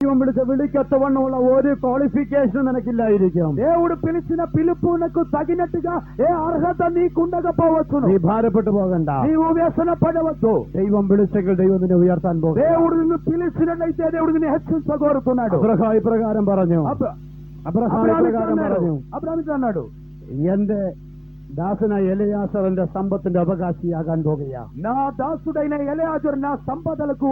విളിచ విളിకొత్తవണ്ണముള്ള ഒരു క్వాలిఫికేషన్ నినకిల్లాയിരിക്കും. దేవుడు పిలిచిన పిలుపునకు తగినట్టుగా ఏ అర్హత నీకుండకపోవచ్చును. നീ ഭാരപ്പെട്ടു പോകണ്ട. నీవు వ్యసన పడవద్దు. ദൈവം വിളിച്ചെങ്കിൽ ദൈവം നിന്നെ ഉയർത്താൻ പോകും. దేవుడు నిన్ను పిలిచినట్లయితే దేవుడు నిన్ను హెచ్చించగోరుతున్నాడు. അബ്രഹാം ഇപ്രകാരം പറഞ്ഞു. అబ్రహాము అన్నాడు, എന്റെ ദാസനായ എലയാസറിന്റെ സമ്പത്തിന്റെ അവകാശിയാകാൻ പോകുകയാ. నా దాసుడైన ఎలయాజరు నా సంపదలకు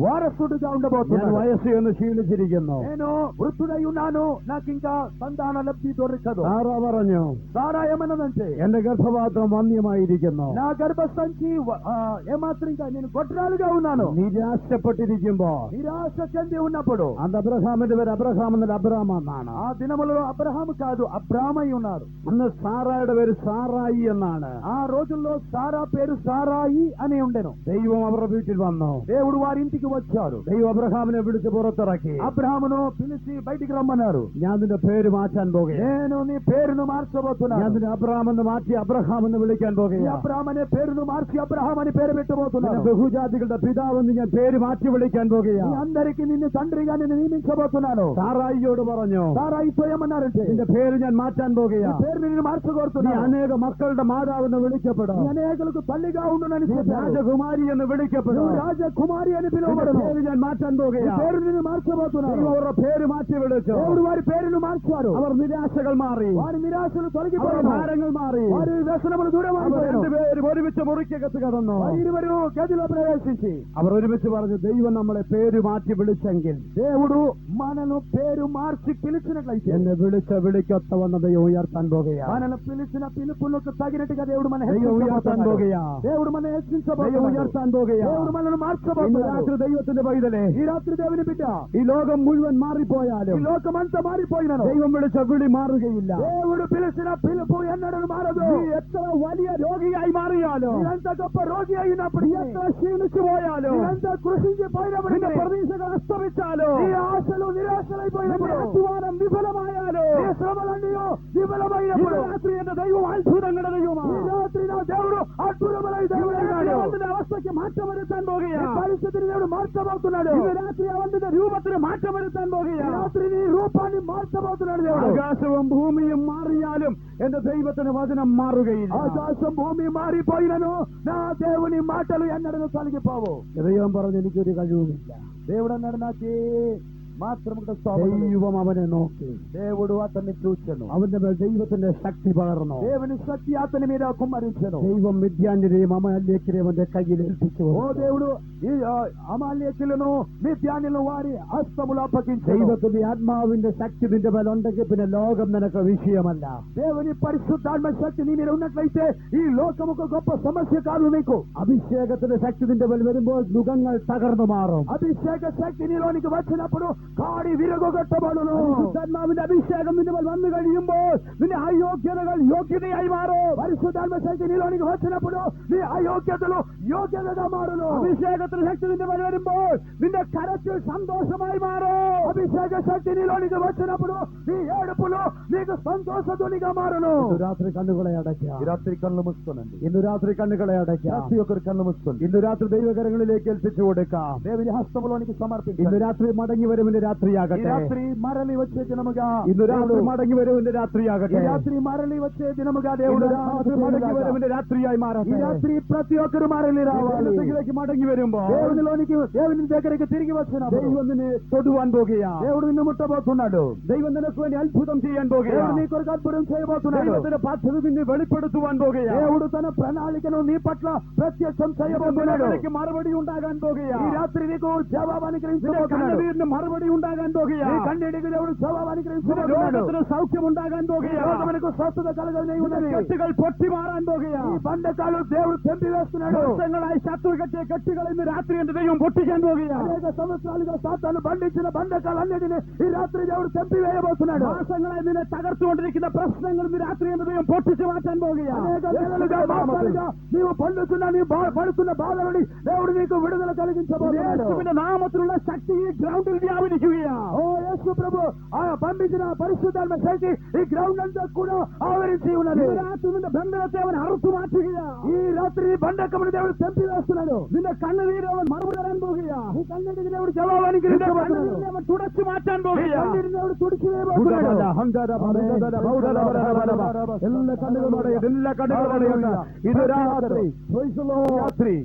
వారసుడుగా ఉండబోతున్నాడు. వయస్సు എന്ന് ക്ഷീണിച്ചിരിക്കുന്നു. నేను వృద్ధుడై ఉన్నాను, నాకు ఇంకా సంతాన లబ్ధి దొరకదు. സാറാ പറഞ്ഞു, సారా ఏమన్నదంటే, എന്റെ ഗർഭപാത്രം വന്ധ്യമായിരിക്കുന്നു. నా గర్భసంచి ఏమాత్రం ఇంకా నేను గొడ్రాలుగా ఉన్నాను. നിരാശപ്പെട്ടിരിക്കുമ്പോ, నిరాశ చెంది ఉన్నప్పుడు, അന്ന് അബ്രഹാമിന്റെ പേര് അബ്രഹാം എന്നല്ല അബ്രഹാം എന്നാണ്. ఆ దినములలో అబ్రహాము కాదు అబ్రామై ఉన్నారు. അന്ന് സാറായുടെ പേര് സാറായി എന്നാണ്. ఆ రోజుల్లో సారా పేరు సారాయి అని ఉండెను. ദൈവം അവരുടെ വീട്ടിൽ വന്നു. దేవుడు వారి ఇంటికి వచ్చారు. ദൈവം അബ്രഹാമിനെ വിളിച്ച് പുറത്തിറക്കി. అబ్రహామును పిలిచి బయటికి రమ్మన్నారు. ഞാൻ നിന്റെ പേര് മാറ്റാൻ പോകുകയാണ്. నేను నీ పేరును మార్చబోతున్నాను. ഞാൻ നിന്നെ അബ്രഹാം എന്ന് മാറ്റി അബ്രഹാം എന്ന് വിളിക്കാൻ പോകുകയാണ്. అబ్రహాం అనే పేరును మార్చి అబ్రహాం అని పేరు పెట్టబోతున్నాను. ബഹുജാതികളുടെ പിതാവെന്ന് ഞാൻ പേര് മാറ്റി വിളിക്കാൻ പോകുകയാണ്. అందరికి నిన్ను తండ్రిగా నేను నియమించబోతున్నాను. സാറായിയോട് പറഞ്ഞു, సారాయితో ఏమన్నారంటే, നിന്റെ പേര് ഞാൻ മാറ്റാൻ പോകുകയാണ്. పేరు నేను మార్చగోరుతున్నాను. നീ അനേക മക്കളുടെ മാതാവെന്ന് വിളിക്കപ്പെടും. అనేకులకు తల్లిగా ఉండునని രാജകുമാരി എന്ന് വിളിക്കപ്പെടും. రాజకుమారి అని പേര് ഞാൻ മാറ്റാൻ പോകുകയാണ്. పేరు నేను మార్చబోతున్నాను. അവരുടെ പേര് മാറ്റി വിളിച്ചു. దేవుడు వారి పేరును మార్చారు. അവർ నిരാശകൾ മാറി. వారి నిరాశలు తొలగిపోయారు. ഭാരങ്ങൾ മാറി. వారి వ్యసనములు దూరమైపోయారు. രണ്ടുപേരും ഒരുമിച്ച് മുറിക്കകത്ത് കടന്നു. ഇരുവരും గదిలో ప్రవేశించి അവർ ഒരുമിച്ച് പറഞ്ഞു, ദൈവം നമ്മളെ പേര് മാറ്റി വിളിച്ചെങ്കിൽ, దేవుడు మనను పేరు మార్చి పిలిచినట్లయితే, എന്നെ വിളിച്ച വിളിക്കൊത്തവണ്ണ ദൈവം ഉയർത്താൻ പോകുകയാണ്. మనను పిలిచిన పిలుపులకు తగినట్టుగా దేవుడు మన ദൈവം ഉയർത്താൻ പോകുകയാണ്. దేవుడు మన హెచ్చించబోతున్నాడు. ദൈവം ഉയർത്താൻ പോകുകയാണ്. దేవుడు మనల్ని ഇന്ന് మార్చబోతున్నాడు. രാത്രി ദൈവത്തിന്റെ പൈതലേ, ఈ రాత్రి దేవుని బిడ్డ, ഈ ലോകം മുഴുവൻ ఈ മാറിപ്പോയാലും లోకమంతా మారిపోయినను ദൈവം വിളിച്ച വിളി മാറുകയില്ല. దేవుడు పిలిచిన పిలుపు ఎన్నడూ మారదు. നീ എത്ര വലിയ രോഗിയായി മാറിയാലോ, మీరంత గొప్ప రోగి అయినప్పుడు, എത്ര ക്ഷീണിച്ചു പോയാലോ, మీరంత కృషించిపోయినప్పుడు, നിന്റെ പ്രതീക്ഷകൾ അസ്തമിച്ചാലോ, ఈ ఆశలు నిరాశలైపోయినప్పుడు, നിന്റെ അധ്വാനം വിഫലമായാലോ, ఈ శ్రమలన్నీ విఫలమైనప్పుడు, ഈ രാത്രി എന്റെ ദൈവം അത്ഭുതങ്ങളുടെ ദൈവമാണ്. ఈ రాత్రి నా దేవుడు అద్భుతమైన దేవుడైనాడు. അവന്റെ അവസ്ഥയ്ക്ക് മാറ്റം വരുത്താൻ ఈ പോകുകയാണ്. పరిస్థితిని దేవుడు మార్చబోతున్నాడు. ഇന്ന് രാത്രി അവന്റെ രൂപത്തിന് മാറ്റം വരുത്താൻ ఈ പോകുകയാണ്. రాత్రి నీ రూపాన్ని మార్చబోతున్నాడు దేవుడు. ആകാശവും ഭൂമിയും മാറിയാലും എന്റെ ദൈവത്തിന് വചനം മാറുകയില്ല. ఆకాశం భూమి మారిపోయినను నా దేవుని మాటలు ఎన్నడూ తొలగిపోవు. ദൈവം പറഞ്ഞു, എനിക്കൊരു കഴിവുമില്ല. దేవుడు అన్నాడు, నాకే మాత్రం ദൈവം അവനെ നോക്കി. దేవుడు అతన్ని చూచెను. അവന്റെ മേൽ ദൈവത്തിന്റെ ശക്തി പകർന്നു. దేవుని శక్తి అతని మీద కుమ్మరించెను. ദൈവം മിദ്യാന്യരെയും അമാലേക്കരെയും അവന്റെ കയ്യിൽ ഏൽപ്പിച്ചു. ఓ దేవుడు ఈ అమాలేకులను మిద్యానులను వారి హస్తములో అప్పగించెను. ദൈവത്തിന്റെ ആത്മാവിന്റെ ശക്തി നിന്റെ മേൽ ഉണ്ടെങ്കിൽ പിന്നെ ലോകം നിനക്ക് വിഷയമല്ല. దేవుని పరిశుద్ధాత్మ శక్తి నీ మీద ఉన్నట్లయితే ఈ లోకముకు గొప్ప సమస్య కాదు నీకు. അഭിഷേകത്തിന്റെ ശക്തി നിന്റെ മേൽ വരുമ്പോൾ നുഖങ്ങൾ തകർന്നു മാറും. అభిషేక శక్తి నీలోనికి వచ్చినప్పుడు కాడి విరగొట్టబడును. പരിശുദ്ധാത്മാവിന്റെ അഭിഷേകം നിന്റെ മേൽ വന്നു കഴിയുമ്പോൾ നിന്റെ അയോഗ്യതകൾ യോഗ്യതയായി മാറും. పరిశుద్ధాత్మ శక్తి నీలోనికి వచ్చినప్పుడు నీ అయోగ్యతలు యోగ్యతగా మారును. അഭിഷേകത്തിന്റെ ശക്തി നിന്റെ മേൽ വരുമ്പോൾ നിന്റെ കരച്ചിൽ സന്തോഷമായി മാറും. అభిషేక శక్తి నీలోనికి వచ్చినప్పుడు నీ ఏడుపులు నీకు సంతోషధ్వనిగా మారును. രാത്രി കണ്ണുകളെ അടയ്ക്കാം. ఈ రాత్రి కళ్ళు మూసుకోనండి. ഇന്ന് രാത്రి കണ്ണുകളെ അടയ്ക്കാം. ప్రతి ఒక్కరు కళ్ళు మూసుకోండి. ഇന്ന് രാത്രി ദൈവകരങ്ങളിലേക്ക് ഏൽപ്പിച്ചു കൊടുക്കാം. దేవుని హస్తములోనికి సమర్పించండి. ഇന്ന് രാത്രി മടങ്ങി വരുവിന്റെ ఈ രാത്രിയാകട്ടെ. రాత్రి మరలి వచ్చే దినముగా, ഇന്ന് രാത്രി മടങ്ങി വരുവിന്റെ ఈ രാത്രിയാകട്ടെ. రాత్రి మరలి వచ్చే దినముగా ഇന്ന് దేవుడు രാത്രി മടങ്ങി വരുവിന്റെ രാത്രിയായി ఈ മാറട്ടെ. రాత్రి ప్రతి ఒక్కరు మరలి రావాలి. ദൈവത്തിലേക്ക് മടങ്ങി വരുമ്പോ దేవునిలోనికి, దేవుని దగ్గరికి తిరిగి వచ్చినప్పుడు ദൈവം നിന്നെ തൊടുവാൻ പോകുകയാ. దేవుడు నిన్ను ముట్టబోతున్నాడు. ദൈവം നിനക്ക് വേണ്ടി അത്ഭുതം ചെയ്യാൻ പോകുകയാ. దేవుడు నీ కొరకు అద్భుతం చేయబోతున్నాడు. ദൈവത്തിന്റെ പദ്ധതി നിന്നെ വെളിപ്പെടുത്തുവാൻ പോകുകയാ. దేవుడు తన ప్రణాళికను నీ పట్ల ప్రత్యక్షం చేయబోతున్నాడు. നിനക്ക് മറുപടി ഉണ്ടാകാൻ പോകുകയാ. ఈ రాత్రి నీకు జవాబు നിന്റെ అనుగ్రహించబోతున్నాడు. കണ്ണുനീരിന് മറുപടി ഉണ്ടാകാൻ പോകുകയാ. నీ కన్నీటికి దేవుడు జవాబు നിന്റെ అనుగ్రహించబోతున్నాడు. രോഗത്തിന് സൗഖ്യം ഉണ്ടാകാൻ പോകുകയാ. మనకు స్వస్థత కలగనే ఉన్నది. കെട്ടുകൾ പൊട്ടി മാറാൻ പോകുകയാ. ఈ బండకాలు దేవుడు తెంపి వేస్తున్నాడు. വർഷങ്ങളായി ശത്രു കെട്ടിയ കെട്ടുകൾ ഇന്ന് രാത്രി എന്റെ ദൈവം പൊട്ടിക്കാൻ പോകുകയാ. అనేక సంవత్సరాలుగా సాతాను బంధించిన బండకాలన్నిటిని ఈ రాత్రి దేవుడు తెంపి వేయబోతున్నాడు. മാസങ്ങളായി നിന്നെ തകർത്തുകൊണ്ടിരിക്കുന്ന പ്രശ്നങ്ങൾ ഇന്ന് രാത്രി എന്റെ ദൈവം പൊട്ടിച്ചു മാറ്റാൻ പോകുകയാ. అనేక నెలలుగా మాసాలుగా నీవు పొందుతున్న నీ పడుతున్న బాధలని దేవుడు నీకు విడుదల కలిగించబోతున్నాడు. യേശുവിന്റെ നാമത്തിലുള്ള ശക്തി ഈ ഗ്രൗണ്ടിൽ വ്യാപരിക്കുകയാ. ఓ యేసు యేసు ప్రభు ఆయన పంపించిన పరిశుద్ధాత్మ శక్తి ఈ గ్రౌండ్ అంతా కూడా ఆవరించి ఉన్నది. అరుసు మార్చుగా ఈ రాత్రి బండకముని దేవుడు తెంపి వేస్తున్నాడు. నిన్న కన్ను వీరవన్ మరుపుడని పోగియా ఈ కన్నీటి దేవుడు జవాబానికి తుడచి మాట్లాడి పోగియా దేవుడు తుడిచి వేయబోతున్నాడు. ಎಲ್ಲ ಕಣ್ಣುಗಳು ಇದು ರಾತ್ರಿ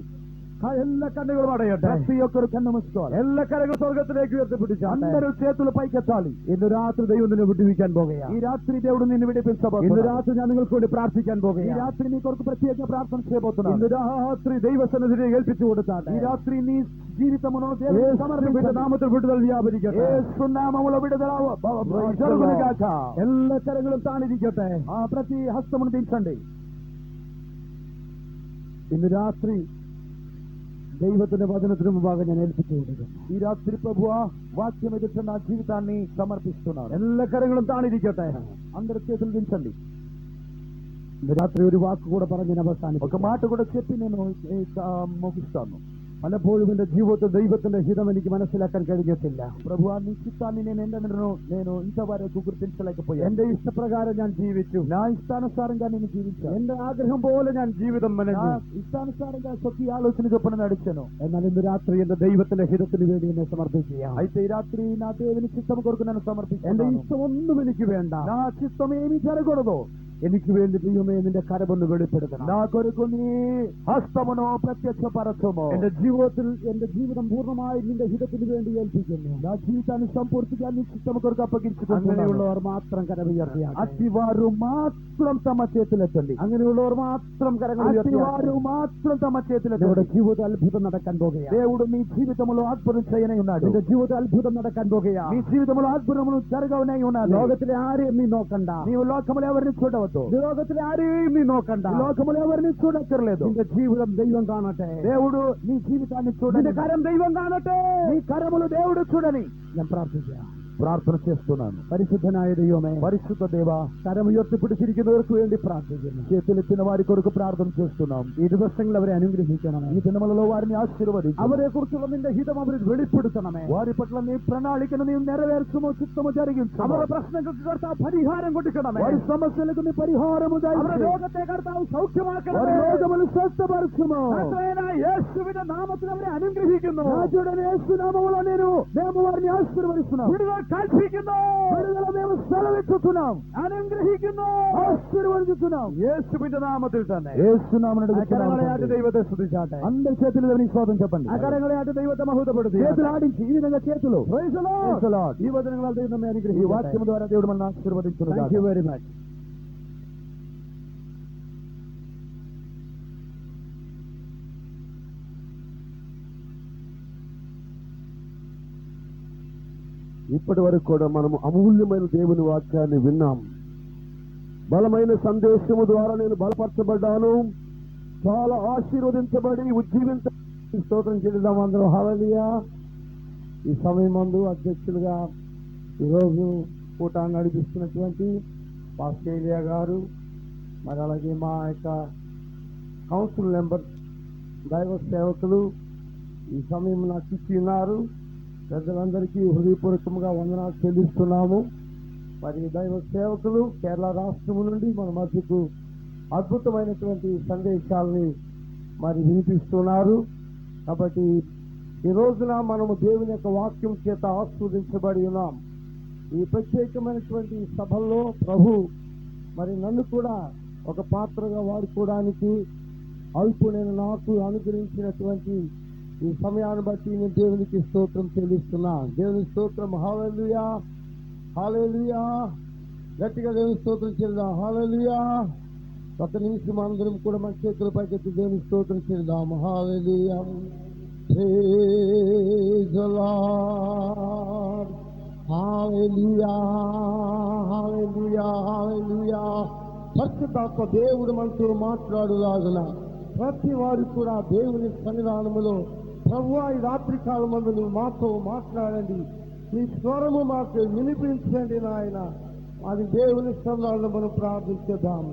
ಎಲ್ಲ కన్నులు పడేయట. ప్రతి ఒక్కరు కన్ను మూసుకోవాలి. ಎಲ್ಲ ಕರೆಗಳು ಸ್ವರ್ಗത്തിലേക്ക് ഉയർത്തപ്പെട്ടിട്ട് అందరూ చేతులు పైకెత్తాలి. ഇന്ന് രാത്രി ദൈവം നിന്നെ വിടുവിക്കാൻ പോകുകയാണ്. ఈ రాత్రి దేవుడు నిన్ను విడిపించబోతున్నాడు. ഇന്ന് രാത്രി ഞാൻ നിങ്ങൾക്ക് വേണ്ടി പ്രാർത്ഥിക്കാൻ ఈ പോകുകയാണ്. రాత్రి నీ కొరకు ప్రత్యేక ప్రార్థన చేయబోతున్నాను. ഇന്ന് രാത്രി ദൈവസന്നിധിയെ ഏൽപ്പിച്ചു കൊടുത്താട്ടെ. ఈ రాత్రి నీ జీవితమును దేవునికి సమర్పించు. നാമത്തിൽ വിടുതൽ വ്യാപരിക്കട്ടെ. యేసు నామములో విడుదల జరుగును గాక. എല്ലാ കരങ്ങളും താണിരിക്കട്ടെ. ఆ ప్రతి హస్తమును దించండి. ഇന്ന് രാത്രി ദൈവത്തിന്റെ വചനത്തിന് മുമ്പാകെ ഞാൻ ഏൽപ്പിച്ചു കൊടുക്കുന്നു. ఈ రాత్రి ప్రభువా వాక్యం ఎదుట నా జీవితాన్ని సమర్పిస్తున్నాను. എല്ലാ കരങ്ങളും താണിരിക്കട്ടെ. అందరు చేతులు దించండి. ഇന്ന് രാത്രി ഒരു വാക്ക് കൂടെ പറഞ്ഞ് ഞാൻ അവസാനിപ്പിക്കാം. ఒక మాట కూడా చెప్పి నేను ముగిస్తాను. പലപ്പോഴും എന്റെ ജീവിതത്തിൽ ദൈവത്തിന്റെ ഹിതം എനിക്ക് മനസ്സിലാക്കാൻ കഴിഞ്ഞിട്ടില്ല. ప్రభువా నీ చిత్తాన్ని నేను ఇంతవరకు గుర్తించలేకపోయాను. എന്റെ ഇഷ്ടപ്രകാരം ഞാൻ ജീവിച്ചു. నా ఇష్టానుసారంగా నేను జీవించాను. എന്റെ ആഗ്രഹം പോലെ ഞാൻ ജീവിതം నా മെനഞ്ഞു. ఇష్టానుసారంగా స్వకీయ ఆలోచన చొప్పున నడిచాను. എന്നാൽ ഇന്ന് രാത്രി എന്റെ ദൈവത്തിന്റെ ഹിതത്തിന് വേണ്ടി എന്നെ സമർപ്പിക്കുക. అయితే ఈ రాత్రి నా దేవుని చిత్తం కొరకు నన్ను എന്റെ సమర్పిస్తున్నాను. ഇഷ്ടമൊന്നും എനിക്ക് വേണ്ട. నా చిత్తం ఏమీ జరగకూడదు. എനിക്ക് വേണ്ടി ദൈവമേ നിന്റെ കരമൊന്ന് വെളിപ്പെടുത്തണം. నా కొరకు నీ హస్తమును ప్రత్యక్షపరచుము. എന്റെ ജീവിതം പൂർണ്ണമായി നിന്റെ ഹിതത്തിന് വേണ്ടി ഏൽപ്പിക്കുന്നു. నా జీవితాన్ని సంపూర్తిగా నీ చిత్తము కొరకు అప్పగించుకుంటున్నాను. അങ്ങനെയുള്ളവർ മാത്രം കരമുയർത്തിയാണ്. అతివారు మాత్రం తమ చేతులెత్తండి. അങ്ങനെയുള്ളവർ മാത്രം കരങ്ങൾ అతివారు మాత్రం తమ చేతులెత్తండి. നിങ്ങളുടെ ജീവിതത്തിൽ അത്ഭുതം നടക്കാൻ പോകുകയാണ്. దేవుడు మీ జీవితంలో అద్భుతం చేయనై ఉన్నాడు. നിന്റെ ജീവിതത്തിൽ అద్భുతం നടക്കാൻ പോകുകയാണ്. మీ జీవితంలో అద్భుతములు జరగవనై ఉన్నాడు. ലോകത്തിലെ ആരെയും നീ നോക്കണ്ട. నీవు లోకములో ఎవరిని చూడవద్దు. ലോകത്തിലെ ആരെയും നീ നോക്കണ്ട. లోకములో ఎవరిని చూడక్కర్లేదు. നിന്റെ ജീവിതം ദൈവം കാണട്ടെ. దేవుడు నీ జీవితాన్ని നിന്റെ చూడని. കരം ദൈവം കാണട്ടെ. నీ కరములు దేవుడు చూడని. ഞാൻ പ്രാർത്ഥിക്കാം. ప్రార్థన చేస్తున్నాను. പരിശുദ്ധനായ ദൈവമേ, పరిశుద్ధ దేవా, കരമുയർത്തിപ്പിടിച്ചിരിക്കുന്നവർക്ക് വേണ്ടി പ്രാർത്ഥിക്കുന്നു. చేతులెత్తిన వారి కొరకు ప్రార్థన చేస్తున్నాం. ഈ ദിവസങ്ങൾ അവരെ അനുഗ്രഹിക്കണമേ. ఈ దినములలో వారిని ఆశీర్వదించు. അവരെ കുറിച്ചുള്ള നിന്റെ ഹിതം അവർ വെളിപ്പെടുത്തണമേ. వారి పట్ల నీ ప్రణాళికను నీవు నెరవేర్చుము, చిత్తము జరిగించు. അവരുടെ പ്രശ്നങ്ങൾക്ക് കർത്താവ് പരിഹാരം കൊടുക്കണമേ. వారి సమస్యలకు నీ పరిహారము അവരുടെ దయచేయి. രോഗത്തെ കർത്താവ് వారి സൗഖ്യമാക്കണമേ. రోగములు స్వస్థపరచుము. കർത്താവായ യേശുവിന്റെ നാമത്തിൽ അവരെ അനുഗ്രഹിക്കുന്നു. రాజుడైన యేసు నామములో మేము వారిని ఆశీర్వదిస్తున్నాం. വിടുതൽ കൽപ്പിക്കുന്നു. విడుదల మేము సెలవిస్తున్నాం. അനുഗ്രഹിക്കുന്നു. ఆశీర్వదిస్తున్నాం. യേശുവിന്റെ നാമത്തിൽ തന്നെ. యేసు నామమున കരങ്ങളെ ആട്ടി ദൈവത്തെ സ്തുതിച്ചാട്ടെ. అందరి చేతులు దేవుని స్వాగతం చెప్పండి. ആ കരങ്ങളെ ആട്ടി ദൈവത്തെ മഹത്വപ്പെടുത്തി. చేతులు ఆడించి ఈ విధంగా చేతులు. Praise the Lord. Praise the Lord. ഈ വചനങ്ങളാൽ ദൈവം നമ്മെ ఈ അനുഗ്രഹിക്കട്ടെ. వాక్యం ద్వారా దేవుడు మనల్ని ఆశీర్వదించును. Thank you very much. ఇప్పటి వరకు కూడా మనము అమూల్యమైన దేవుని వాక్యాన్ని విన్నాం. బలమైన సందేశము ద్వారా నేను బలపరచబడ్డాను, చాలా ఆశీర్వదించబడి ఉజ్జీవించ స్తోత్రం చెల్లిద్దాం అందరూ. హల్లెలూయా. ఈ సమయం మందు అధ్యక్షులుగా ఈరోజు కూటాన్ని నడిపిస్తున్నటువంటి ఆస్ట్రేలియా గారు, మరి అలాగే మా యొక్క కౌన్సిల్ మెంబర్స్, దైవ సేవకులు ఈ సమయం నాకు ఇచ్చి ఉన్నారు. పెద్దలందరికీ హృదయపూర్వకంగా వందనాలు చెల్లిస్తున్నాము. మరి దైవ సేవకులు కేరళ రాష్ట్రం నుండి మన మధ్యకు అద్భుతమైనటువంటి సందేశాలని మరి వినిపిస్తున్నారు. కాబట్టి ఈ రోజున మనము దేవుని యొక్క వాక్యం చేత ఆస్వాదించబడి ఉన్నాం. ఈ ప్రత్యేకమైనటువంటి సభల్లో ప్రభు మరి నన్ను కూడా ఒక పాత్రగా వాడుకోవడానికి అల్పుడైన నాకు అనుగ్రహించినటువంటి ఈ సమయాన్ని బట్టి నేను దేవునికి స్తోత్రం చెల్లిస్తున్నా. దేవుని స్తోత్రం. హల్లెలూయా, హల్లెలూయా. గట్టిగా దేవుని స్తోత్రం చెల్లిద్దాం. హల్లెలూయా. ఒక నిమిషం అందరం కూడా మన చేతుల పైకెత్తి దేవుని స్తోత్రం చెల్లిద్దాం. హల్లెలూయా. Praise the Lord. Hallelujah, hallelujah, hallelujah. పరిశుద్ధాత్మ దేవుడు మనతో మాట్లాడులాగున ప్రతి వారు కూడా దేవుని సన్నిధానములో ప్రభువా ఈ రాత్రి కాలమందు నువ్వు మాతో మాట్లాడండి, నీ స్వరము మాకు వినిపించండి నాయన. అది దేవుని సన్నిధానంలో మనం ప్రార్థించేద్దాం.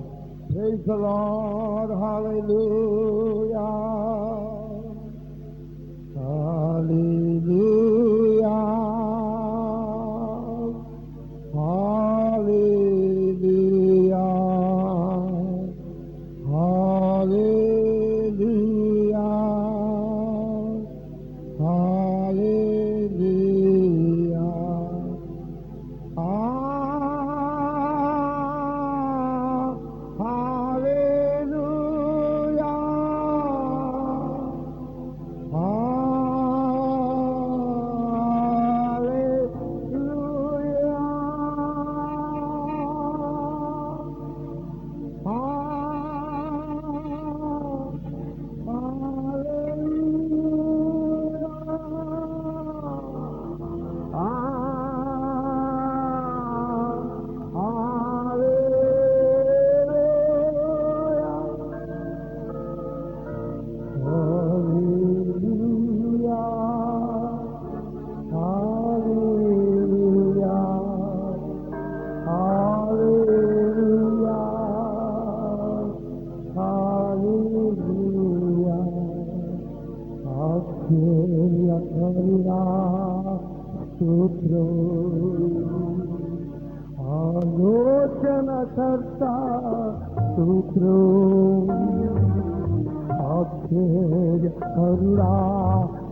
Praise the Lord, hallelujah. Hallelujah. ఆలోచనకర్త స్తోత్రం, ఆశ్చర్యకరుడా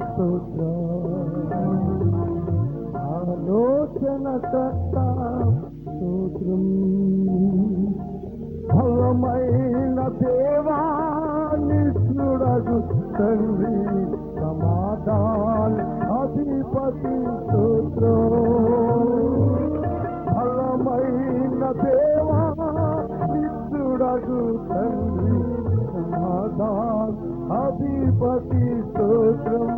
స్తోత్రం, ఆలోచనకర్త స్తోత్రం, బలమైన దేవా నిష్ఠుడగు తండ్రి సమాధాన అధిపతి స్తోత్రం, బలమైన దేవా నిష్ఠుడగు తండ్రి సమాధాన అధిపతి స్తోత్రం.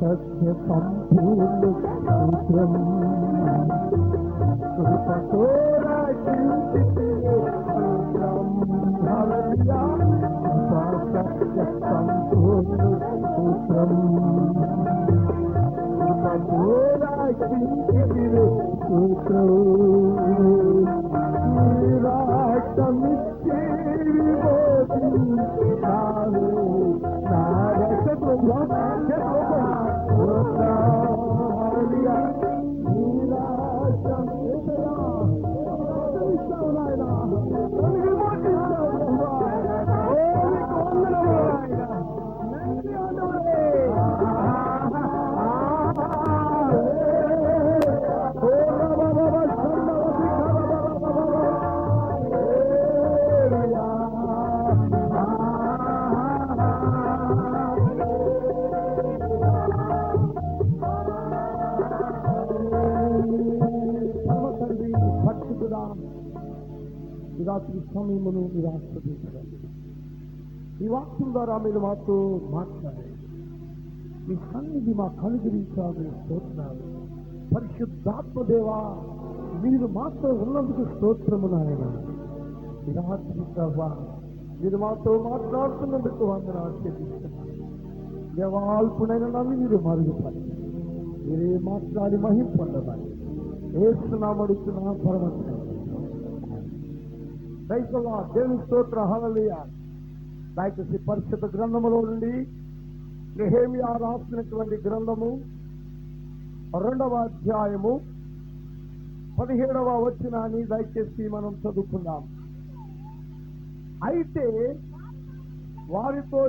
సత్య సంపూర్ణ సూత్రం, కృపతో సూత్రం, హల్లెలూయా, సత్య సంపూర్ణ సూత్రం, కృపతో సూత్రం, రాష్ట్రమిచ్చే రాత్రి సమయమును మీరు ఆస్వాదించండి. ఈ వాక్యం ద్వారా మీరు మాతో మాట్లాడారు. మీ సన్నిధి మా కనుగురించాలి. స్తోత్రాలు. పరిశుద్ధాత్మదేవా, మీరు మాతో ఉన్నందుకు స్తోత్రము నాయన. ఈ రాత్రి ప్రభా, మీరు మాతో మాట్లాడుతున్నందుకు వందనాలు ఆశీర్వదిస్తున్నాను. దేవాల్పునైన నన్ను మీరు మరుగుపడి మీరే మాట్లాడి మహిమ పొందమని ఏస్తున్నామడుతున్నా పరమత్మ. దేవుని స్తోత్ర, హల్లెలూయా. దయచేసి పరిశుద్ధ గ్రంథములో నుండి నెహెమ్యా రాసినటువంటి గ్రంథము 2వ అధ్యాయము 17వ వచనాన్ని దయచేసి మనం చదువుకుందాం. అయితే వారితో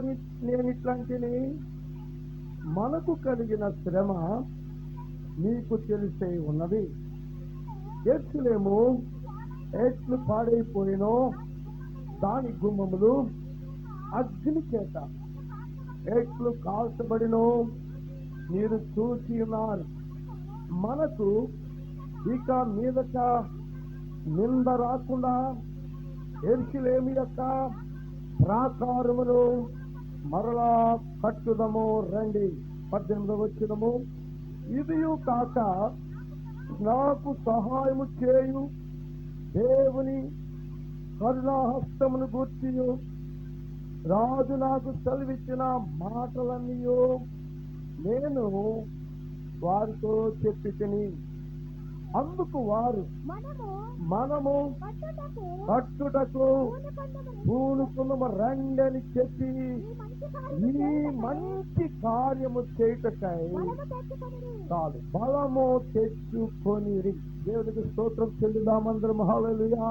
నేను ఇట్లాంటిని, మనకు కలిగిన శ్రమ మీకు తెలిసే ఉన్నది. యెరూషలేము ఎట్లు పాడైపోయినో దాని గుమ్మములు అగ్ని చేత ఎట్లు కాల్చబడినో మీరు చూసి ఉన్నారు. మనకు ఇక మీదట నింద రాకుండా యెరూషలేము యొక్క ప్రాకారములు మరలా కట్టుదము రండి. 18వ వచనము, ఇదియు కాక నాకు సహాయము చేయు దేవుని కరుణాహస్తమును గూర్చి రాజు నాకు సెలవిచ్చిన మాటలన్నీ నేను వారితో చెప్పి తిని, అందుకు వారు మనము కట్టుటకు పూనుకున్న రండని చెప్పి ఈ మంచి కార్యము చేయుటకై చాలు బలము తెచ్చుకొని దేవునికి స్తోత్రం చెల్లిదామందరం. హల్లెలూయా.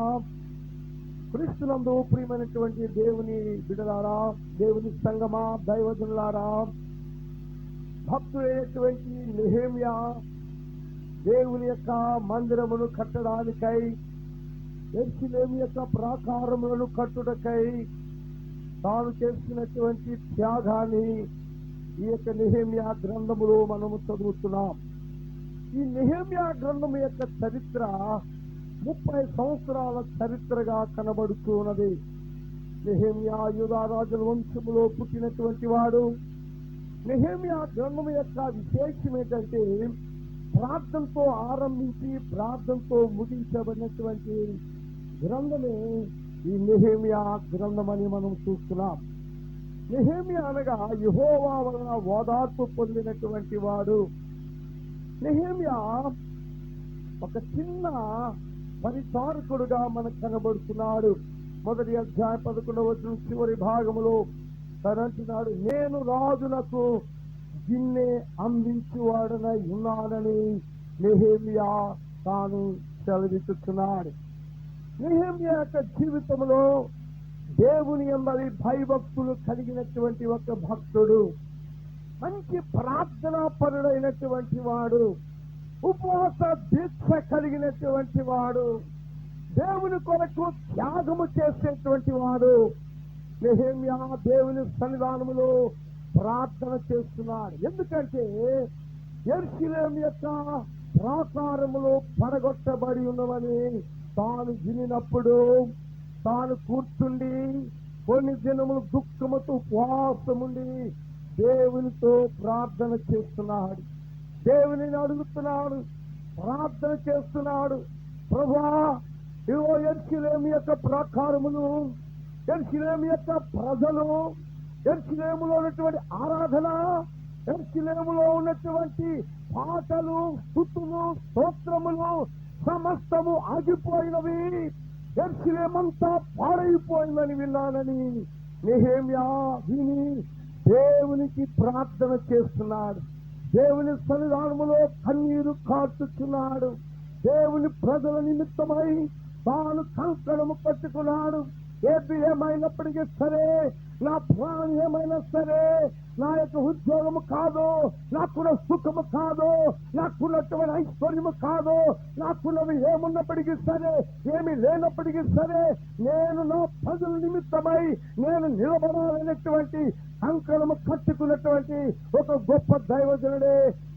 క్రీస్తునందు ప్రియమైనటువంటి దేవుని బిడ్డలారా, దేవుని సంగమా, దైవజనులారా, భక్తుడైనటువంటి నెహెమ్యా దేవుని యొక్క మందిరమును కట్టడానికై, యెరూషలేము యొక్క ప్రాకారములను కట్టుటకై తాను చేసినటువంటి త్యాగాన్ని ఈ యొక్క నెహెమ్యా గ్రంథములో మనము చదువుతున్నాం. ఈ నెహెమ్యా గ్రంథము యొక్క చరిత్ర 30 సంవత్సరాల చరిత్రగా కనబడుతున్నది. నెహెమ్యా యూదా రాజుల వంశములో పుట్టినటువంటి వాడు. నెహెమ్యా గ్రంథం యొక్క విశేషం ఏంటంటే ప్రార్థనతో ఆరంభించి ప్రార్థనతో ముగించబడినటువంటి గ్రంథమే ఈ నెహెమ్యా గ్రంథం అని మనం చూస్తున్నాం. నెహెమ్యా అనగా యెహోవా వలన ఓదార్పు పొందినటువంటి వాడు. నెహెమ్యా ఒక చిన్న పరిచారకుడుగా మనకు కనబడుతున్నాడు. మొదటి అధ్యాయం 11వ వచనం చివరి భాగములో తనంటున్నాడు, నేను రాజులకు గిన్నె అందించువాడనై ఉన్నానని నెహెమ్యా తాను సెలవిస్తున్నాడు. నెహెమ్యా యొక్క జీవితంలో దేవుని యందలి భయభక్తులు కలిగినటువంటి ఒక భక్తుడు, మంచి ప్రార్థనా పరుడైనటువంటి వాడు, ఉపవాస దీక్ష కలిగినటువంటి వాడు, దేవుని కొరకు త్యాగము చేసేటువంటి వాడు. నెహెమ్యా దేవుని సన్నిధానములో ప్రార్థన చేస్తున్నాడు. ఎందుకంటే యెరూషలేము యొక్క ప్రాకారములో పడగొట్టబడి ఉన్నవని తాను వినినప్పుడు తాను కూర్చుండి కొన్ని దినములు దుఃఖముతో ఉపవాసముండి దేవునితో ప్రార్థన చేస్తున్నాడు. దేవుని అడుగుతున్నాడు, ప్రార్థన చేస్తున్నాడు. ప్రభువా, ఇవో యెరూషలేము యొక్క ప్రాకారములు, యెరూషలేము యొక్క ప్రజలు, యెరూషలేములో ఉన్నటువంటి ఆరాధన, యెరూషలేములో ఉన్నటువంటి పాటలు, స్తుతులు, స్తోత్రములు సమస్తము ఆగిపోయినవి, యెరూషలేమంతా పాడైపోయిందని విన్నానని నెహెమ్యా విని దేవునికి ప్రార్థన చేస్తున్నాడు. దేవుని సన్నిధానములో కన్నీరు కార్చుచున్నాడు. దేవుని ప్రజల నిమిత్తమై తాను కంకణము పట్టుకున్నాడు. ఏది ఏమైనప్పటికీ సరే, నా ప్రాణం ఏమైనా సరే, నా యొక్క ఉద్యోగము కాదు, నాకున్న సుఖము కాదు, నాకున్నటువంటి ఐశ్వర్యము కాదు, నాకున్నవి ఏమున్నప్పటికీ సరే, ఏమి లేనప్పటికీ సరే, నేను నా ప్రజల నిమిత్తమై నేను నిలబడాలనేటువంటి కంకణము కట్టుకున్నటువంటి ఒక గొప్ప దైవజనుడే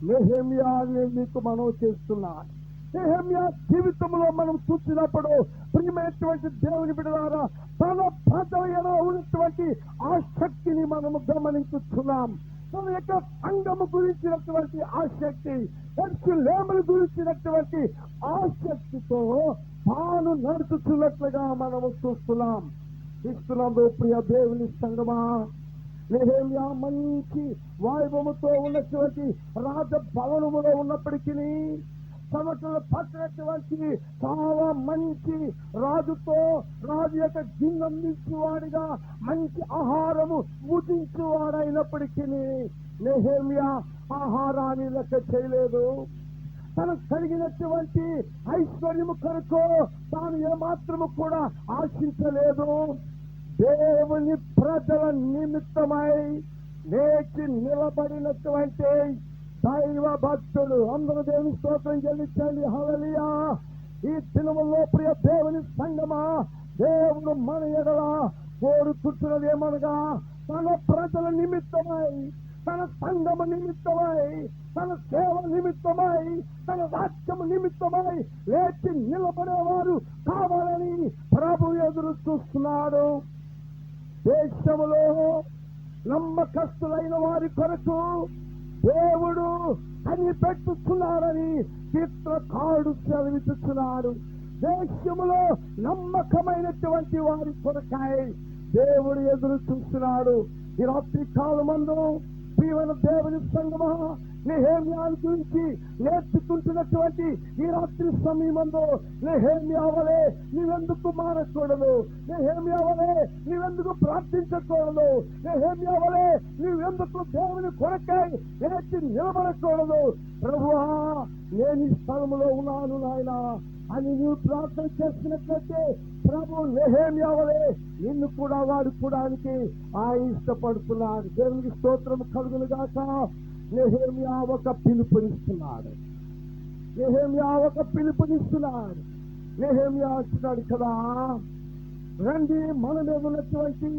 నెహెమ్యా అని మీకు మనవి చేస్తున్నాను. నెహెమ్యా జీవితంలో మనం చూసినప్పుడు ప్రియమైనటువంటి దేవుని బిడ్డలారా, తన ప్రజలలో ఉన్నటువంటి ఆ శక్తిని మనము గమనించుతున్నాం. తన యొక్క సంఘము గురించినటువంటి ఆసక్తి, యెరూషలేము గురించినటువంటి ఆసక్తితో తాను నడుచుతున్నట్లుగా మనము చూస్తున్నాం. ఇస్తున్నాము ప్రియ దేవుని సంగమా. నెహెమ్యా మంచి వైభవముతో ఉన్నటువంటి రాజభవనములో ఉన్నప్పటికీ సమస్యలు పట్టినటువంటి చాలా మంచి రాజుతో రాజు యొక్క గిన్నెందించువాడిగా మంచి ఆహారము భుజించువాడైనప్పటికీ నెహెమ్యా ఆహారాన్ని లెక్క చేయలేదు. తనకు కలిగినటువంటి ఐశ్వర్యము కొరకు తాను ఏమాత్రము కూడా ఆశించలేదు. దేవుని ప్రజల నిమిత్తమై లేచి నిలబడినటువంటి దైవ భక్తుడు. అందరూ దేవుని స్తోత్రం చెల్లించండి. హల్లెలూయా. ఈ దినములో ప్రియ దేవుని సంగమా, దేవుడు మన ఎడల కోరుతున్నది ఏమనగా, తన ప్రజల నిమిత్తమై, తన సంఘము నిమిత్తమై, తన సేవ నిమిత్తమై, తన రాజ్యము నిమిత్తమై లేచి నిలబడేవారు కావాలని ప్రభు ఎదురు చూస్తున్నాడు. దేశములో నమ్మకస్తులైన వారి కొరకు దేవుడు కనిపెట్టుచున్నారని చిత్రకారుడు సెలవిస్తున్నాడు. దేశములో నమ్మకమైనటువంటి వారి కొరకై దేవుడు ఎదురు చూస్తున్నాడు. ఈ రాత్రి కాలమందు ప్రియమైన దేవుని సంగమా, నెహెమ్యా గురించి నేర్చుకుంటున్నటువంటి ఈ రాత్రి సమయమందు నెహెమ్యా వలె నీవెందుకు మారకూడదు? నెహెమ్యా వలె నీవెందుకు ప్రార్థించకూడదు? నెహెమ్యా వలె నీవెందుకు దేవుని కొరకై లేచి నిలబడకూడదు? ప్రభువా, నేను ఈ స్థలములో ఉన్నాను నాయనా అని నీవు ప్రార్థన చేసినట్లయితే ప్రభు నెహెమ్యా వలె నిన్ను కూడా వాడుకోవడానికి ఆయన ఇష్టపడుతున్నాడు. దేవునికి స్తోత్రం కలుగును గాక. నెహెమ్యా ఒక పిలుపునిస్తున్నాడు. నెహెమ్యా ఒక పిలుపునిస్తున్నాడు. నెహెమ్యా అంటున్నాడు కదా, రండి మన మీద ఉన్నటువంటి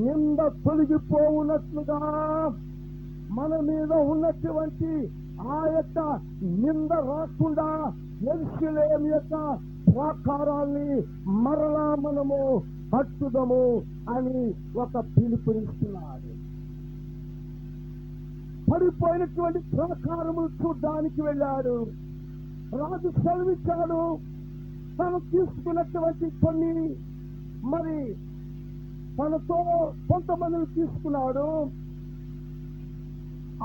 నింద తొలగిపోవున్నట్లుగా, మన మీద ఉన్నటువంటి ఆ యొక్క నింద రాకుండా యెరూషలేము యొక్క ప్రాకారాన్ని మరలా మనము కట్టుదము అని ఒక పిలుపునిస్తున్నాడు. పడిపోయినటువంటి ప్రాకారములు చూడ్డానికి వెళ్ళాడు. రాజు సెలవిచ్చాడు. తను తీసుకున్నటువంటి కొన్ని మరి తనతో కొంతమందిని తీసుకున్నాడు.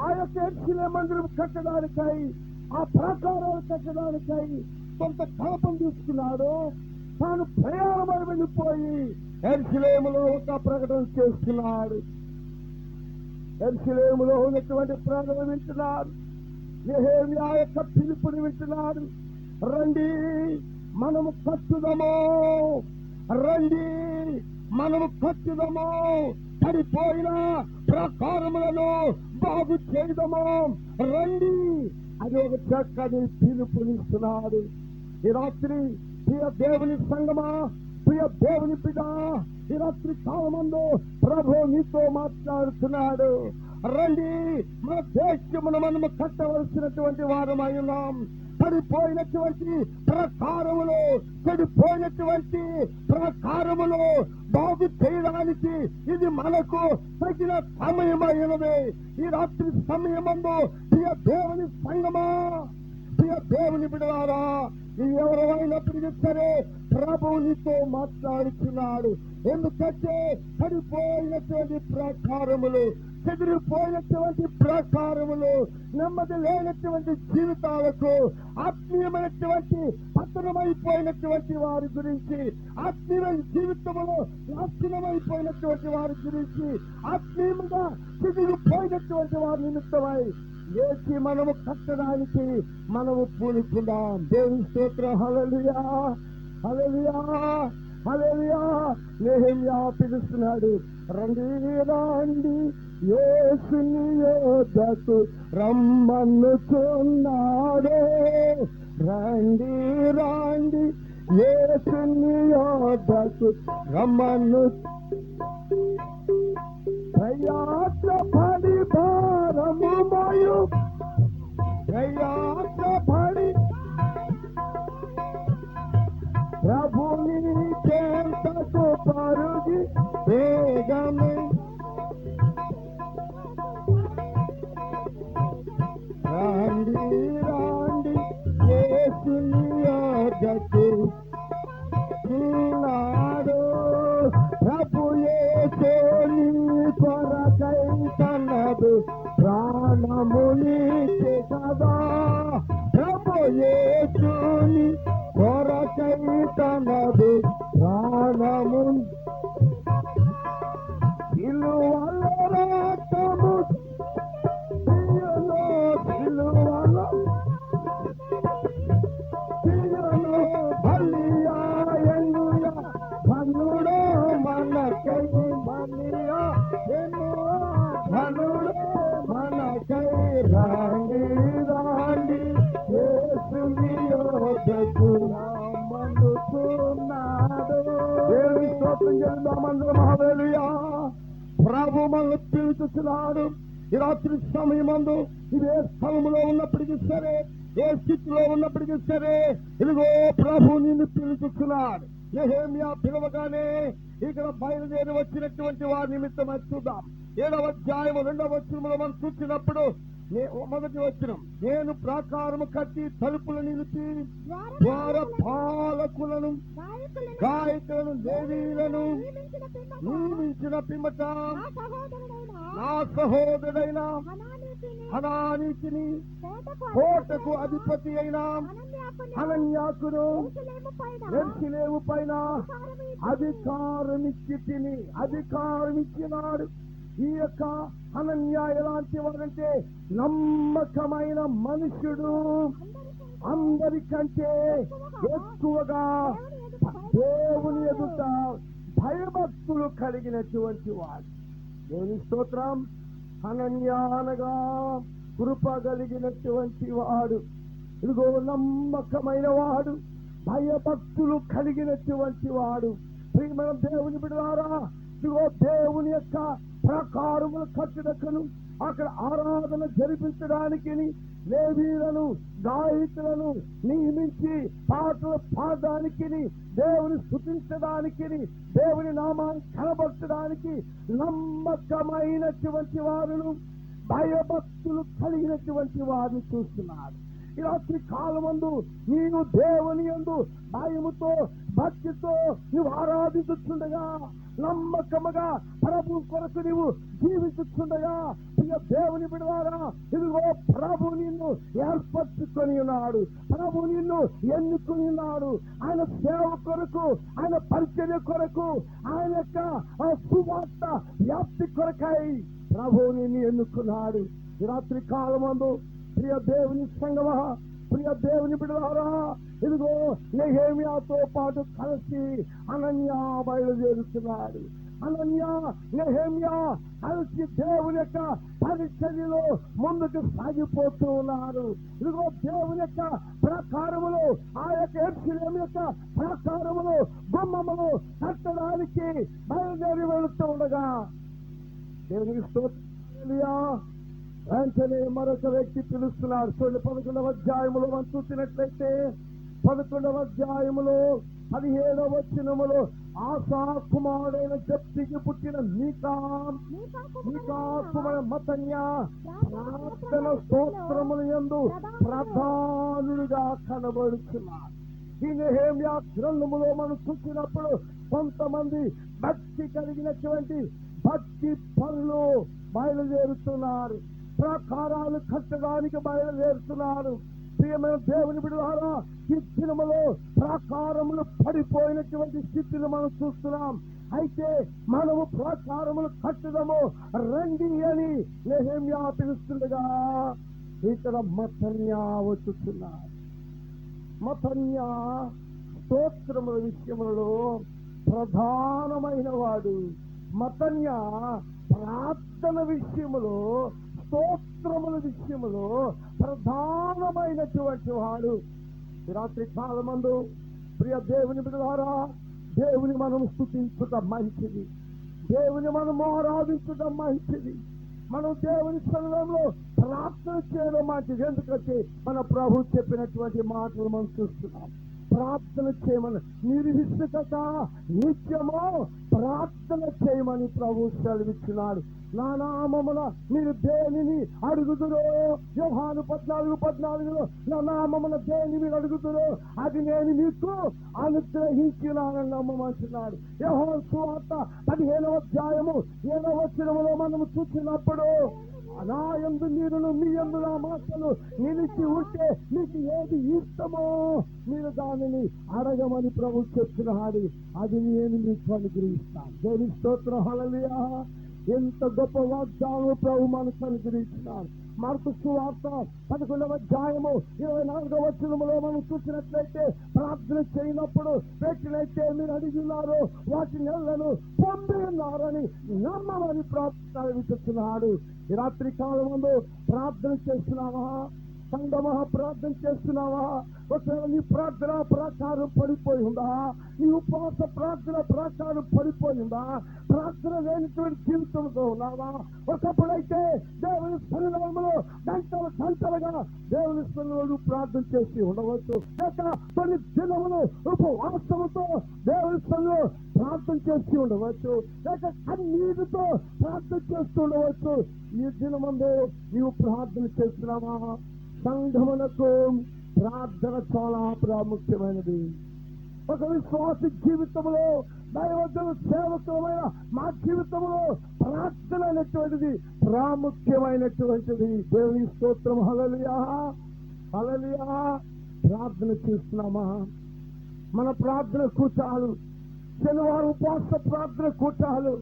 ఆ యొక్క యెరూషలేము మందిరం కట్టడానికై, ఆ ప్రాకారాలు కట్టడానికై కొంత కలపం తీసుకున్నాడు. తాను ప్రయాణమై వెళ్ళిపోయి యెరూషలేములో ఒక ప్రకటన చేస్తున్నాడు. యెరూషలేములో ఉన్నటువంటి ప్రజలు వింటున్నారు. నెహెమ్యా యొక్క పిలుపుని వింటున్నారు. రండి మనము కట్టుదము, రండి మనము కట్టుదము, పడిపోయిన ప్రాకారములను బాగు చేయదము, రండి అని ఒక చక్కని పిలుపునిస్తున్నాడు. ఈ రాత్రి ప్రియ దేవుని సంగమా, ప్రియ దేవుని బిడ్డ, ఈ రాత్రి కాలమందు ప్రభు నీతో మాట్లాడుతున్నాడు. రండి మన దేశమును మనము కట్టవలసినటువంటి వారమై ఉన్నాం. పడిపోయినటువంటి ప్రకారములు, చెడిపోయినటువంటి ప్రకారములు బాగు చేయడానికి ఇది మనకు తగిన సమయమైనది. ఈ రాత్రి సమయమందు ప్రియ దేవుని సంగమా, ప్రియ దేవుని బిడ్డలారా, ఎవరైనప్పటికీ సరే ప్రభువు నీతో మాట్లాడుతున్నాడు. ఎందుకంటే పడిపోయినటువంటి ప్రకారములు, చెదిరిపోయినటువంటి ప్రకారములు, నెమ్మది లేనటువంటి జీవితాలకు, ఆత్మీయమైనటువంటి పతనమైపోయినటువంటి వారి గురించి, ఆత్మీయమైన జీవితంలో నాశనమైపోయినటువంటి వారి గురించి, ఆత్మీయంగా చెదిరిపోయినటువంటి వారి నిమిత్తమై వేసి మనము కట్టడానికి మనము పూనుకుందాం. దేవుని స్తోత్రం. హల్లెలూయా, హల్లెలూయా, హల్లెలూయా. నెహెమ్యా పిలుస్తున్నాడు. రండి రండి యేసుని యొద్దకు రమ్మనుచున్నాడు. రండి రండి యేసుని యొద్దకు రమ్మను. ప్రయాసపడి భారము మోయు, ప్రయాసపడి ప్రభుని చెంతకు పరుగి వేగమే, రండి రండి యేసుని యొద్దకు ఉన్నాడు. ప్రభు యేసుని కొరకై తనదు ప్రాణమునిచ్చే కదా. ప్రభు యేసుని కొరకై తనదు ప్రాణము, సిలువలో రక్తము, సిలువలో బలియాయనుయ ధనుడో మనకై, బలియా ధనుడో మనకై. రండి రండి యేసుని యొద్దకు రమ్మనుచున్నాడు. దేవుని స్తోత్రం చేద్దామందరం. హల్లెలూయా. ప్రభు మనల్ని పిలుచుతున్నాడు. ఈ రాత్రి సమయమందు ఇది ఏ స్థలంలో ఉన్నప్పటికీ సరే, ఏ స్థితిలో ఉన్నప్పటికీ సరే, ఇదిగో ప్రభు నిన్ను పిలుచుతున్నాడు. నెహెమ్యా పిలవగానే ఇక్కడ బయలుదేరి వచ్చినటువంటి వారి నిమిత్తం చూద్దాం. 7వ అధ్యాయం 2వ వచనంలో మనం చూసినప్పుడు మొదటి వచనం, నేను ప్రాకారము కట్టి తలుపులు నిలిపి ద్వార పాలకులను, గాయకులను, లేవీయులను నియమించిన పిమ్మట నా సహోదరుడైన హనానీకిని, కోటకు అధిపతి అయిన హనన్యాకును యెరూషలేము పైన అధికారమిచ్చినాడు. ఈ యొక్క హనన్యా ఎలాంటి వారంటే నమ్మకమైన మనుషుడు, అందరికంటే ఎక్కువగా దేవుని ఎదుట భయభక్తులు కలిగినటువంటి వాడు. దేవుని స్తోత్రం. హనన్యా అనగా కృప కలిగినటువంటి వాడు. ఇదిగో నమ్మకమైన వాడు, భయభక్తులు కలిగినటువంటి వాడు. ప్రియమైన దేవుని బిడ్డలారా, ఇదిగో దేవుని యొక్క ప్రకారములు కట్టుటకును, అక్కడ ఆరాధన జరిపించడానికి లేవీయులను గాయకులను నియమించి పాటలు పాడడానికి, దేవుని స్తుతించడానికి, దేవుని నామాన్ని కనబరచడానికి నమ్మకమైనటువంటి వారును, భయభక్తులు కలిగినటువంటి వారిని చూస్తున్నారు. ఈ రాత్రి కాలమందు నీవు దేవుని యందు భయముతో భక్తితో నువ్వు ఆరాధించుచుండగా, నమ్మకముగా ప్రభు కొరకు నీవు జీవించుచుండగా, ప్రియ దేవుని బిడ్డలారా, ఇదిగో ప్రభు నిన్ను ఏర్పరచుకొని ఉన్నాడు, ప్రభు నిన్ను ఎన్నుకుని ఉన్నాడు. ఆయన సేవ కొరకు, ఆయన పరిచర్య కొరకు, ఆయన యొక్క సువార్త వ్యాప్తి కొరకై ప్రభు నిన్ను ఎన్నుకున్నాడు. ఈ రాత్రి కాలమందు ప్రియ దేవుని సంగమా, ప్రియ దేవుని బిడ్డలారా, ఇదిగో నెహెమ్యాతో పాటు కలిసి అనన్య బయలుదేరుతున్నాడు. అనన్య నెహెమ్యా కలిసి దేవుని యొక్క పరిచర్యలో ముందుకు సాగిపోతూ ఉన్నారు. ఇదిగో దేవుని యొక్క ప్రకారములు, ఆ యొక్క యెరూషలేము యొక్క ప్రకారములు గుమ్మములు కట్టడానికి బయలుదేరి వెళుతూ ఉండగా దేవునికి స్తోత్రం. వెంటనే మరొక వ్యక్తి పిలుస్తున్నాడు. చూడండి, 11వ అధ్యాయములో మనం చూసినట్లయితే 11వ అధ్యాయములో 17వ వచనములో ఆసా కుమారుడైన జప్తికి పుట్టిన మీకా కుమారుడు మత్తన్యా ప్రార్థన స్తోత్రముల యందు ప్రధానుడిగా కనబడుతున్నాడు. ఈ నెహెమ్యా గ్రంథములో మనం చూసినప్పుడు కొంతమంది భక్తి కలిగినటువంటి భక్తి పనులు బయలుదేరుతున్నారు, ప్రాకారాలు కట్టడానికి బయలుదేరుతున్నారు. ప్రియమైన దేవుని బిడ్డలారా, ఈ దినములో ప్రాకారములు పడిపోయినటువంటి స్థితిని మనం చూస్తున్నాం. అయితే మనము ప్రాకారములు కట్టడము రండి అని నెహెమ్యా పిలుస్తుండగా ఇక్కడ మత్తన్యా వచ్చుతున్నారు. మత్తన్యా స్తోత్రముల విషయములలో ప్రధానమైన వాడు. మత్తన్యా ప్రార్థన విషయములో, స్తోత్రముల విషయములో ప్రధానమైనటువంటి వాడు. ఈ రాత్రి కాలమందు ప్రియ దేవుని బిడ్డలారా, దేవుని మనం స్తుతించుట మంచిది, దేవుని మనం ఆరాధించడం మంచిది, మనం దేవుని సన్నిధిలో ప్రార్థన చేయడం మంచిది. ఎందుకంటే మన ప్రభు చెప్పినటువంటి మాటలు మనం చూస్తున్నాం. ప్రార్థన చేయమని, నిర్విష్కత నిత్యము ప్రార్థన చేయమని ప్రభు సెలవిచ్చినాడు. నా నామమున మీరు దేనిని అడుగుదురో, యోహాను 14:14 నా నామమున దేని మీరు అడుగుదురో అది నేను మీకు అనుగ్రహించినానని నమ్మమంటున్నాడు. యోహాను సువార్త 15వ అధ్యాయము 7వ వచనములో మనము చూసినప్పుడు, నా యందు మీరును మీ యందు నా మాటలు నిలిచి ఉంటే మీకు ఏది ఇష్టమో మీరు దానిని అడగమని ప్రభు చెప్తున్నాడు. అది నేను మీకు అనుగ్రహిస్తాను. దేవుని స్తోత్రం, హల్లెలూయా. ఎంత గొప్ప వాగ్దానం ప్రభు మనకు అనుగ్రహించినారు. మార్కు సువార్త 11వ అధ్యాయము 24వ వచనములో మనం చూసినట్లయితే, ప్రార్థన చేయనప్పుడు పెట్టినైతే మీరు అడిగినారో వాటి నెలను పొంది ఉన్నారని నమ్మమని ప్రార్థన విధిస్తున్నాడు. ఈ రాత్రి కాలం ముందు ప్రార్థన చేస్తున్నావా? సంగమా ప్రార్థన చేస్తున్నావా? ఒకవేళ నీ ప్రార్థన ప్రకారం పడిపోయి ఉందా? నీ ఉపవాస ప్రార్థన ప్రకారం పడిపోయి ఉందా? ప్రార్థన లేనిటువంటి జీవితంతో ఉన్నావా? ఒకప్పుడైతే దేవుని సన్నిధానంలో గంటలుగా దేవుని సన్నిధిలో ప్రార్థన చేసి ఉండవచ్చు, లేక కొన్ని దినములు ఉపవాసముతో దేవుని సన్నిధిలో ప్రార్థన చేసి ఉండవచ్చు, లేక కన్నీటితో ప్రార్థన చేస్తూ ఉండవచ్చు. ఈ దినమందు నీవు ప్రార్థన చేస్తున్నావా? సంఘములకు ప్రార్థన చాలా ప్రాముఖ్యమైనది. ఒక విశ్వాస జీవితంలో, దైవజన సేవకులమైన మా జీవితంలో ప్రార్థన అనేటువంటిది ప్రాముఖ్యమైనటువంటిది. దేవుని స్తోత్రం, హల్లెలూయా, హల్లెలూయా. ప్రార్థన చేస్తున్నామా? మన ప్రార్థన కూటాలు, శనివారం ఉపవాస ప్రార్థన కూటాలు,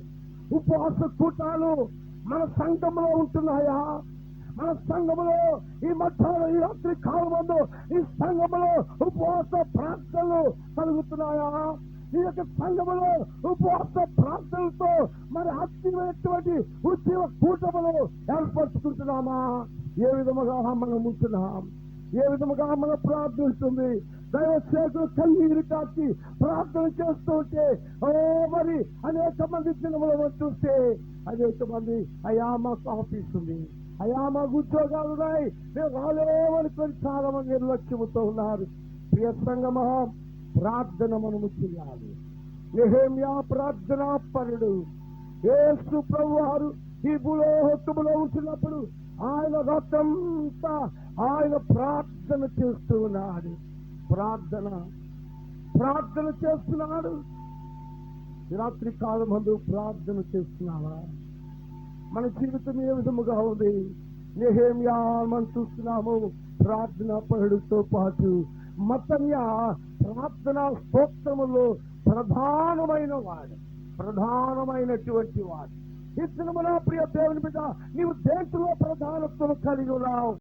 ఉపవాస కూటాలు మన సంఘంలో ఉంటున్నాయా? మన సంఘములో ఈ మధ్యాహ్నం ఈ రాత్రి కాలమందు ఈ సంఘములో ఉపవాస ప్రార్థనలు కలుగుతున్నాయా? ఈ యొక్క సంఘములో ఉపవాస ప్రార్థనలతో మరి అత్యమైనటువంటి ఉద్యోగ కూటములు ఏర్పరచుకుంటున్నామా? ఏ విధముగా మనం ఉంటున్నాం? ఏ విధముగా మన ప్రార్థన ఉంటుంది? దైవ సేవకులు కన్నీరు కాచి ప్రార్థన చేస్తూ ఉంటే మరి అనేక మంది జనములు చూస్తే అనేక మంది అయ్యా మాకు ఆఫీస్ ఉంది, అయా మాకు ఉద్యోగాలు ఉన్నాయి, మేము రాలేమనుకొని చాలా మంది నిర్లక్ష్యముతో ఉన్నారు. ప్రియ సంగమా, ప్రార్థన మనము చేయాలి. నెహెమ్యా ప్రార్థనా పరుడు. యేసు ప్రభువారు ఈ భూలోకములో ఉంటున్నప్పుడు ఆయన రక్తంతా ఆయన ప్రార్థన చేస్తూ ఉన్నాడు. ప్రార్థన చేస్తున్నాడు. రాత్రి కాలమందు ప్రార్థన చేస్తున్నావా? మన జీవితం ఏ విధముగా ఉంది? నెహెమ్యా మనం చూస్తున్నాము, ప్రార్థనా పరుడితో పాటు మత్తన్యా ప్రార్థనా స్తోత్రములో ప్రధానమైనటువంటి వాడు. ఇతను మన ప్రియ దేవుని బిడ్డ, నీవు దేంట్లో ప్రధానత్వం కలిగి ఉన్నావు?